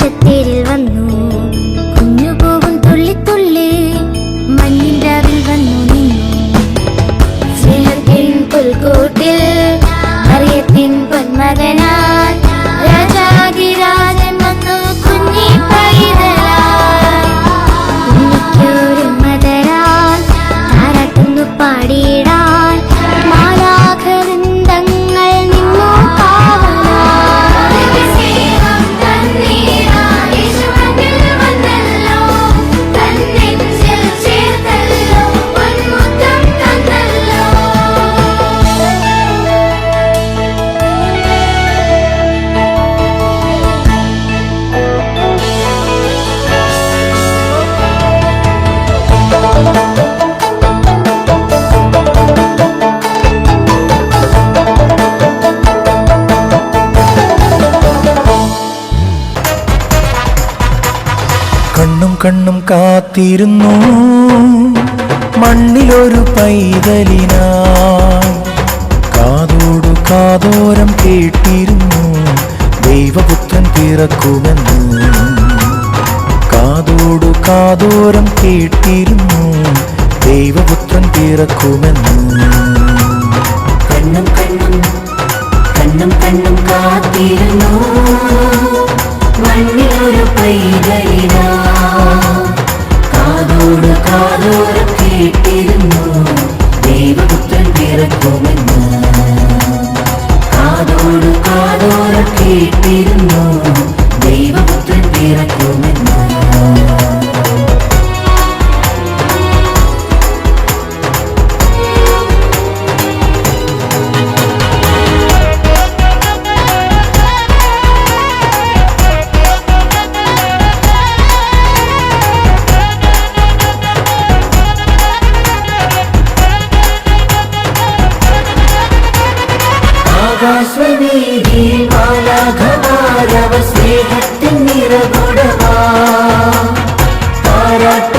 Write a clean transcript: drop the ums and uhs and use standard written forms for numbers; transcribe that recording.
ആകാശത്തേരിൽ വന്നു കുഞ്ഞുപോകും തുള്ളി തുള്ളി മഞ്ഞിൻരാവിൽ വന്നു നിന്നു സ്നേഹത്തിൻ പുൽക്കൂട്ടിൽ അറിയത്തിൻ പൊന്മകനാൽ രാജാതിരാജൻ വന്നു കുഞ്ഞി പൈതലായി കുഞ്ഞിക്കൊരു മദരാൽ താരാട്ടുന്നു പാടിയിടാൻ മാലാഖവൃന്ദങ്ങൾ നിന്നു കണ്ണും കണ്ണും കാത്തിരുന്നു മണ്ണിലൊരു പൈതലിനായി കാതോടു കാതോരം കേട്ടിരുന്നു ദൈവപുത്രൻ പിറക്കുമെന്ന് കാതോടു കാതോരം കേട്ടിരുന്നു ദൈവപുത്രൻ പിറക്കുമെന്ന് കണ്ണും കണ്ണും കണ്ണും കണ്ണും കാത്തിരുന്നു മണ്ണിലൊരു പൈതലിനാ കാതോട് കാതോരം കേട്ടിരുന്നു ദൈവപുത്രൻ പിറക്കുമെന്ന് കാതോട് കാതോരം കേട്ടിരുന്നു ദൈവപുത്രൻ പിറക്കുമെന്ന് ആകാശവീതിയിൽ മാലാഖമാരവർ സ്നേഹത്തിൻ നിറകുടമാ താരാട്ട